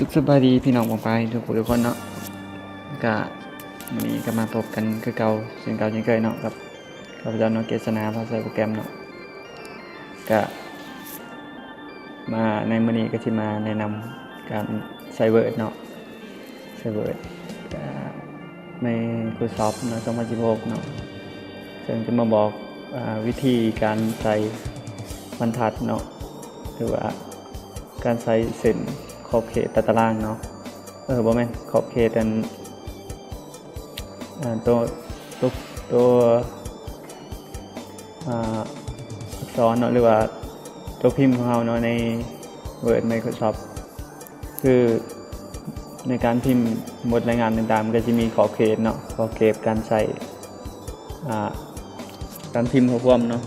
สุขสบายดีพี่น้องผมไปทุกผู้ทุกคนเนาะก็วันนี้ก็มาพบกันคือเก่าเช่นเก่าเช่นเคยเนาะกับข้าพเจ้าเนาะเกษณาภาษาโปรแกรมเนาะก็มาในมื้อนี้ก็สิมาแนะนำการใช้ Word เนาะใช้ Word ใน Microsoft เนาะ2016เนาะซึ่งจะมาบอกวิธีการใช้บรรทัดเนาะหรือว่าการใช้เส้นขอบเขตตารางเนาะบ่แม่นขอบเขตตัวอักษรเนาะหรือว่าตัวพิมพ์ของเราเนาะใน Word Microsoft คือในการพิมพ์บทรายงานต่างๆมันก็จะมีขอบเขตเนาะขอบเขตการใช้การพิมพ์ข้อความเนาะ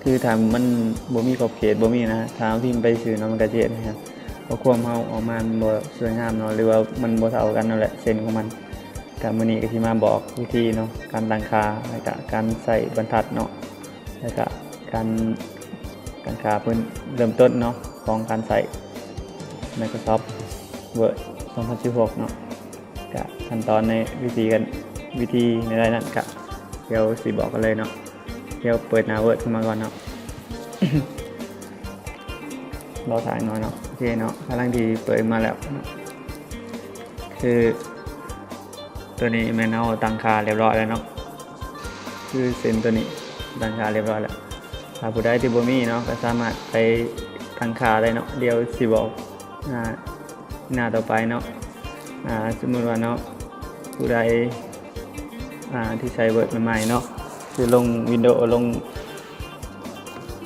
คือถ้ามันบ่มีขอบเขตบ่มีนะถ้าพิมพ์ไปซื่อเนาะมันก็จะเฮ็ดให้ข้อความเฮาออกมาบ่สวยงามเนาะหรือว่ามันบ่เท่ากันนั่นแหละเส้นของมันก็มื้อนี้ก็สิมาบอกวิธีเนาะการตั้งค่าแล้วก็การใส่บรรทัดเนาะแล้วก็การตั้งค่าเพิ่นเริ่มต้นเนาะของการใส่ Microsoft Word 2016เนาะก็ขั้นตอนในวิธีในรายนั้นก็เดี๋ยวสิบอกกันเลยเนาะเดี๋ยวเปิดหน้า Word ขึ้นมาก่อนเนาะ รอถ่ายหน่อยเนาะโอเคเนาะกำลังดีเปิดมาแล้วคือตัวนี้แม่นเอาตั้งค่าเรียบร้อยแล้วเนาะคือเส้นตัวนี้ตั้งค่าเรียบร้อยแล้วถ้าผู้ใดที่บ่มีเนาะก็สามารถไปตั้งค่าได้เนาะเดี๋ยวสิบอกหน้าต่อไปเนาะสมมุติว่าเนาะผู้ใดที่ใช้ Word ใหม่ๆเนาะคือลง Windows ลง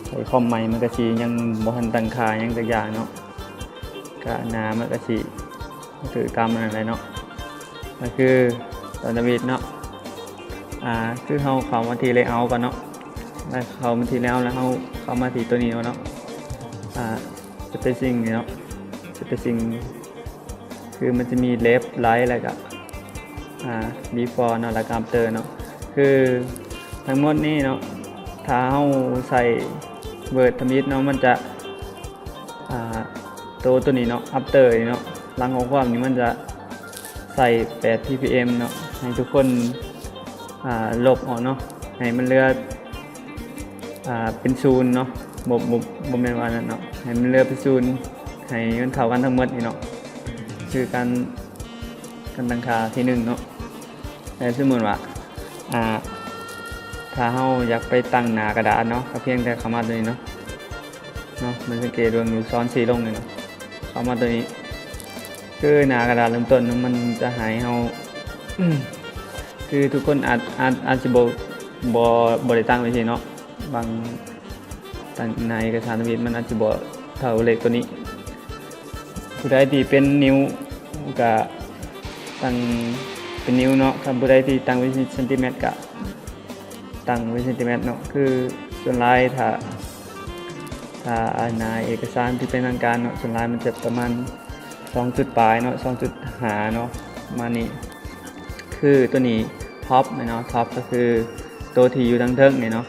ใช้คอมใหม่มันก็สิยังบ่ทันตั้งค่าหยังสักอย่างเนาะก็หน้ามันก็สิถือตามนั่นแหละเนาะก็คือตอนนี้เนาะคือเฮาเข้ามาที่ Layout ก่อนเนาะแล้วเข้ามาที่ Layout แล้วเฮาเข้ามาที่ตัวนี้เนาะSpacing นี่เนาะ Spacing คือมันจะมี Left Right แล้วก็Before เนาะแล้วก็ After เนาะคือทั้งหมดนี้เนาะถ้าเฮาใส่ Word ทมิตเนาะมันจะตัวนี้เนาะ After นี่เนาะหลังของความนี้มันจะใส่8 ppm เนาะให้ทุกคนลบออกเนาะให้มันเหลือเป็น0เนาะบ่แม่นว่านั่นเนาะให้มันเหลือเป็น0ให้มันเท่ากันทั้งหมดนี่เนาะคือการตั้งค่าที่1เนาะแต่สมมุติว่าถ้าเฮาอยากไปตั้งหน้ากระดาษเนาะก็เพียงแต่เข้ามาตัวนี้เนาะมันสังเกตว่าลูกศรสีลงนี่เนาะเข้ามาตัวนี้คือหน้ากระดาษเริ่มต้นมันจะหายเฮาคือทุกคนอาจสิบ่ได้ตั้งไว้สิเนาะบางตั้งในเอกสารทวิตมันอาจสิบ่เท่าเลขตัวนี้ผู้ใดที่เป็นนิ้วก็ตั้งเป็นนิ้วเนาะถ้าผู้ใดที่ตั้งไว้เซนติเมตรก็ตั้งไว้เซนติเมตรเนาะคือส่วนลายถ้าในเอกสารที่เป็นทางการเนาะส่วนลายมันจะประมาณ2 จุดปลายเนาะ2.5เนาะมานี่คือตัวนี้ท็อปเนาะท็อปก็คือตัวที่อยู่ทางเทิงนี่เนาะ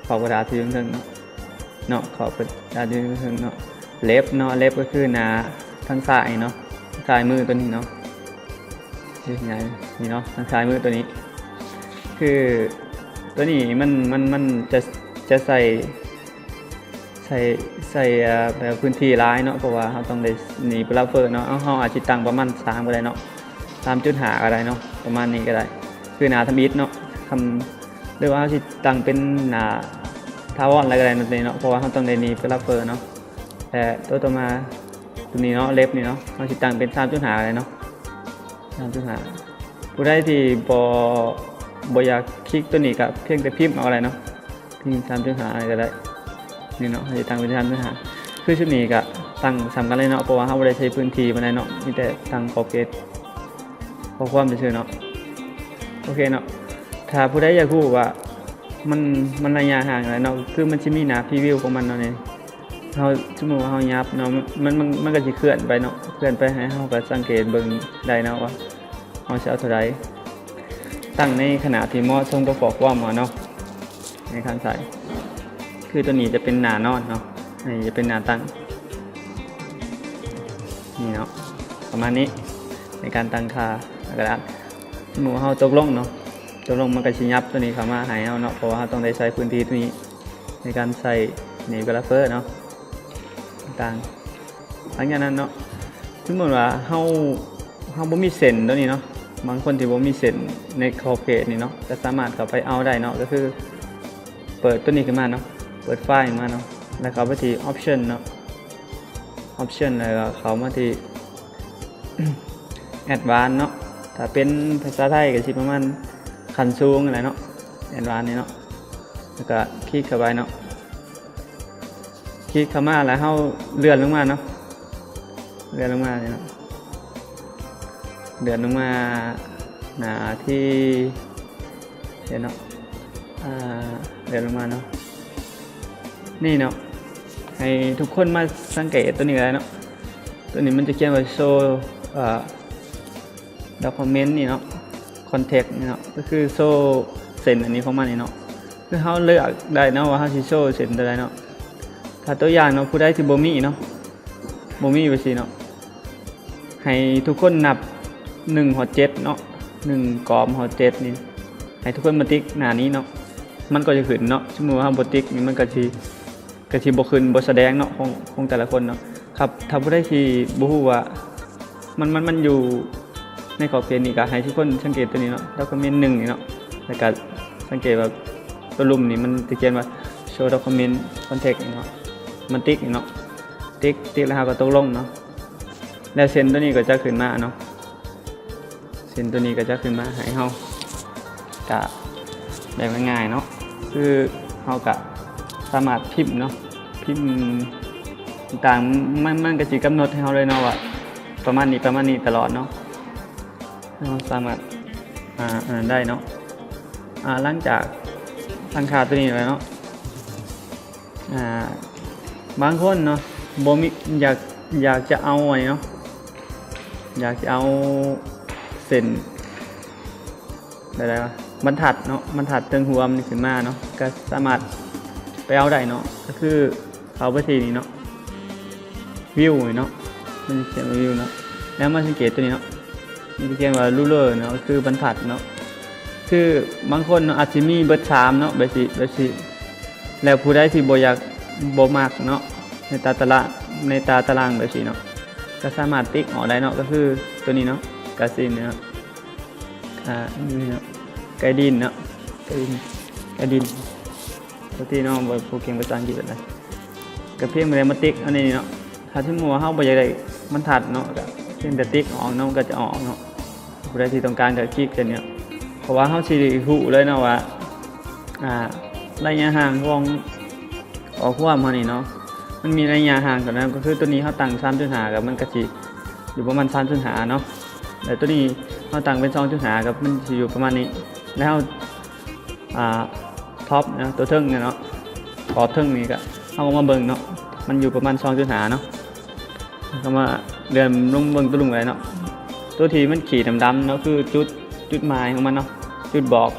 ขอบกระดาษที่อยู่ทางเทิงเนาะขอบกระดาษที่อยู่ทางเทิงเนาะเล็บเนาะเล็บก็คือหน้าทางซ้ายเนาะซ้ายมือตัวนี้เนาะนี่เนาะทางซ้ายมือตัวนี้คือตัวนี้มันจะใส่แบบพื้นที่ร้ายเนาะเพราะว่าเราต้องได้หนีบราเฟอร์เนาะเราอาจจะตั้งประมาณ3ก็ได้เนาะ 3.5 ก็ได้เนาะประมาณนี้ก็ได้คือหน้าทมิตเนาะหรือว่าเราสิตั้งเป็นหน้าทาวอนอะไรก็ได้นั่นเนาะเพราะว่าเราต้องได้หนีบราเฟอร์เนาะแต่ตัวต่อมาตัวนี้เนาะเล็บนี่เนาะเราสิตั้งเป็น 3.5 ก็ได้เนาะ 3.5 ผู้ใดที่บ่อยากคลิกตัวนี้ก็เพียงแต่พิมพ์เอาอะไรเนาะพิมพ์ 3.5 อะไรก็ได้นี่เนาะให้ตั้งเป็น3.5คือชุดนี้ก็ตั้งสำคัญเลยเนาะเพราะว่าเราบ่ได้ใช้พื้นที่ปานใดเนาะมีแต่ตั้งขอบเขตข้อความซื่อๆเนาะโอเคเนาะถ้าผู้ใดอยากรู้ว่ามันระยะห่างอะไรเนาะคือมันสิมีหน้าพรีวิวของมันเนาะนี่เฮาสมมุติว่าเฮายับเนาะมันก็สิเคลื่อนไปเนาะเคลื่อนไปให้เฮาก็สังเกตเบิ่งได้เนาะว่าเฮาสิเอาเท่าใดตั้งในขนาดที่เหมาะสมกับข้อความเนาะในการใส่คือตัวนี้จะเป็นหน้านอนเนาะนี่จะเป็นหน้าตั้งนี่เนาะ ประมาณนี้ในการตั้งค่ากระดาษสมมุติเฮาตกลงเนาะตกลงมันก็สิยับตัวนี้เข้ามาให้เฮาเนาะเพราะว่าเฮาต้องได้ใช้พื้นที่ตัวนี้ในการใส่นี่กราฟเฟอร์เนาะต่างหลังจากนั้นเนาะสมมุติว่าเฮาบ่มีเส้นตัวนี้เนาะบางคนที่บ่มีเส้นในขอบเขตนี่เนาะจะสามารถเข้าไปเอาได้เนาะก็คือเปิดตัวนี้ขึ้นมาเนาะเปิดไฟล์ขึ้นมาเนาะแล้วเข้าไปที่ option เนาะ option แล้วก็เข้ามาที่ advanced เนาะถ้าเป็นภาษาไทยก็สิประมาณขั้นสูงอะไรเนาะ advanced นี่เนาะแล้วก็คลิกเข้าไปเนาะคลิกเข้ามาแล้วเฮาเลื่อนลงมาเนาะเลื่อนลงมาเนี่ยเนาะเลื่อนลงมาหน้าที่เห็นเนาะเลื่อนลงมาเนาะนี่เนาะให้ทุกคนมาสังเกตตัวนี้เลยเนาะตัวนี้มันจะเขียนว่า show document นี่เนาะ context นี่เนาะก็คือ show เส้นอันนี้ของมันนี่เนาะคือเขาเลือกได้เนาะว่าเขาสิโชว์เส้นตัวใดเนาะถ้าตัวอย่างเนาะผู้ใดที่บ่มีเนาะบ่มีว่าสิเนาะให้ทุกคนนับ1 หอ 7เนาะ1 กอมหอ 7นี่ให้ทุกคนมาติ๊กหน้านี้เนาะมันก็จะขึ้นเนาะสมมุติว่าเฮาบ่ติ๊กนี่มันก็สิบ่ขึ้นบ่แสดงเนาะของแต่ละคนเนาะครับถ้าผู้ใดที่บ่ฮู้ว่ามันอยู่ในขอบเขตนี้ก็ให้ทุกคนสังเกตตัวนี้เนาะแล้วก็มี1นี่เนาะแล้วก็สังเกตว่าตัวลุ่มนี่มันจะเขียนว่า show document context เนาะมันติ๊กเนาะติ๊กแล้วก็ตกลงเนาะแล้วเส้นตัวนี้ก็จะขึ้นมาเนาะเส้นตัวนี้ก็จะขึ้นมาให้เฮาก็แบบง่ายๆเนาะคือเฮาก็สามารถพิมพ์เนาะพิมพ์ต่างมันก็สิกำหนดให้เฮาเลยเนาะว่าประมาณนี้ตลอดเนาะเราสามารถได้เนาะหลังจากตั้งค่าตัวนี้แล้วเนาะบางคนเนาะบ่มีอยากจะเอาอะไรเนาะอยากจะเอาเส้นอะไรวะบรรทัดเนาะบรรทัดตึงหัวมันขึ้นมาเนาะก็สามารถไปเอาได้เนาะก็คือเอาไปที่นี้เนาะวิวเนาะมันเขียนว่าวิวเนาะแล้วมาสังเกตตัวนี้เนาะมันเขียนว่ารูเลอร์เนาะคือบรรทัดเนาะคือบางคนเนาะอาจจะมีเบิด3เนาะแบบสิแล้วผู้ใดที่บ่อยากบ่มักเนาะในตาตารางแบบสิเนาะก็สามารถติ๊กออกได้เนาะก็คือตัวนี้เนาะกาซินเนาะนี่เนาะไกดินเนาะไกดินปกติเนาะบ่ผู้เก่งภาษาอังกฤษอะไรก็เพียงแต่มาติ๊กอันนี้เนาะถ้าสมมุติว่าเฮาบ่อยากได้บรรทัดเนาะก็เพียงแต่ติ๊กออกเนาะก็จะออกเนาะผู้ใดที่ต้องการก็คลิกกันเนี่ยเพราะว่าเฮาสิรู้เลยเนาะว่าระยะห่างของความเฮานี่เนาะมันมีระยะห่างกันนะก็คือตัวนี้เฮาตั้ง 3.5 กับมันก็สิอยู่ประมาณ 3.5 เนาะแต่ตัวนี้เฮาตั้งเป็น 2.5 กับมันสิอยู่ประมาณนี้แล้วท็อปนะตัวเทิงเนี่ยเนาะขอบเทิงนี่ก็เฮาก็มาเบิ่งเนาะมันอยู่ประมาณ 2.5 เนาะก็มาเลื่อนลงเบิ่งตัวลุงไว้เนาะตัวที่มันขีดดำๆเนาะคือจุดหมายของมันเนาะจุดบอก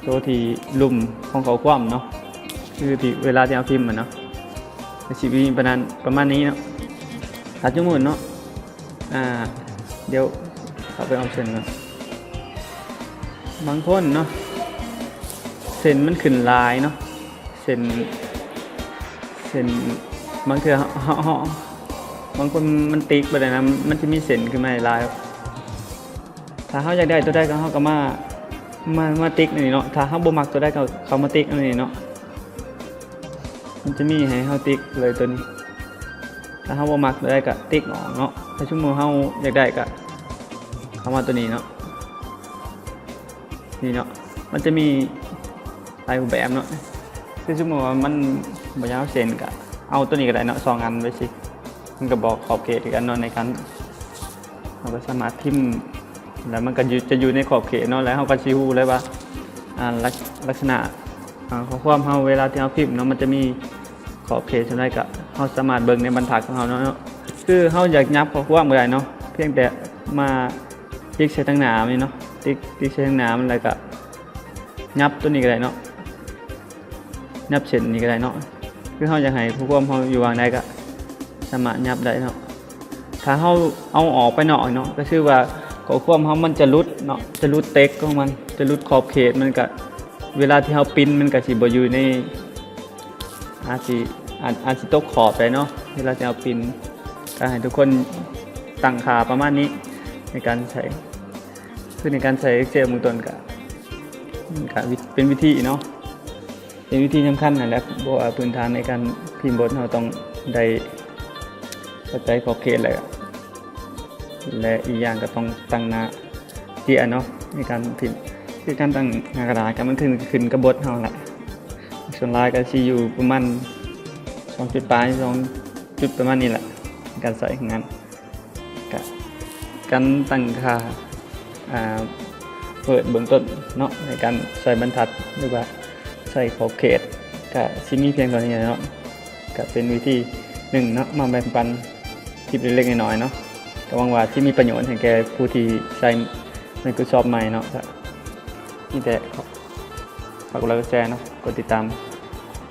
ตัวที่ลุ่มของเขาคว่ำเนาะคือที่เวลาที่เอาพิมพ์มันเนาะชีวิตประมาณนี้เนาะถ้าสมมุติเนาะเดี๋ยวเข้าไปออปชั่นก่อนบางคนเนาะเส้นมันขึ้นลายเนาะเส้นบางเทื่อบางคนมันติ๊กไปเลยนะมันจะมีเส้นขึ้นมาลายถ้าเขาอยากได้ตัวได้ก็เขาก็มาติ๊กนี่เนาะถ้าเขาบ่มักตัวได้ก็เขามาติ๊กอันนี้เนาะมันจะมีให้เขาติ๊กเลยตัวนี้ถ้าเขาบ่มักตัวได้ก็ติ๊กออกเนาะถ้าชั่วโมงเขาอยากได้ก็เขามาตัวนี้เนาะนี่เนาะมันจะมีลายรูปแบบเนาะคือชั่วโมงมันบ่ยาวเส้นก็เอาตัวนี้ก็ได้เนาะ2 อันไว้สิมันก็บอกขอบเขตกันเนาะในการเราก็สามารถพิมพ์แล้วมันก็จะอยู่ในขอบเขตเนาะแล้วเขาก็ชี้ฮู้เลยว่าลักษณะของความเขาเวลาที่เขาพิมพ์เนาะมันจะมีขอบเขตเท่าไรก็เขาสามารถเบิ่งในบรรทัดของเขาเนาะคือเขาอยากยับข้อความบ่ได้เนาะเพียงแต่มาติ๊กใส่ทางหน้านี่เนาะติ๊กใส่ทางหน้ามันแล้วก็ยับตัวนี้ก็ได้เนาะยับเส้นนี้ก็ได้เนาะคือเขาอยากให้ข้อความเขาอยู่วางใดก็สามารถยับได้เนาะ ถ้าเฮาเอาออกไปหน่อยเนาะก็ชื่อว่าข้อความเฮามันจะหลุดเนาะจะหลุดเต็กของมันจะหลุดขอบเขตมันก็เวลาที่เฮาปริ้นมันก็สิบ่อยู่ในอาจสิตกขอบไปเนาะเวลาที่เฮาปริ้นก็ให้ทุกคนตั้งค่าประมาณนี้ในการใช้คือในการใช้ Excel เบื้องต้นก็เป็นวิธีเนาะเป็นวิธีสำคัญนั่นแหละเพราะว่าพื้นฐานในการพิมพ์บทเราต้องได้เข้าใจขอบเขตและอีกอย่างก็ต้องตั้งหน้าเกียร์เนาะในการพิมพ์คือการตั้งหน้ากระดาษก็มันขึ้นกับบทเราแหละส่วนลายก็สิอยู่ประมาณ2 จุดปลาย2 จุดประมาณนี้แหละในการใส่งานการตั้งค่าเปิดเบื้องต้นเนาะในการใส่บรรทัดหรือว่าใส่ขอบเขตก็สิมีเพียงเท่านี้เนาะก็เป็นวิธีหนึ่งเนาะมาแบ่งปันคลิปเล็กๆน้อยๆเนาะก็หวังว่าที่มีประโยชน์ให้แก่ผู้ที่ใช้ Microsoft ใหม่เนาะก็นี่แต่ฝากกดไลค์กดแชร์เนาะกดติดตาม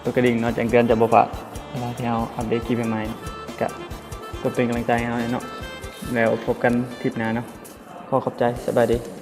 กดกระดิ่งเนาะแจ้งเตือนจะบ่พลาดเวลาที่เราอัปเดตคลิปใหม่ๆก็เป็นกำลังใจให้เราเนาะแล้วพบกันคลิปหน้าเนาะขอบใจสบายดี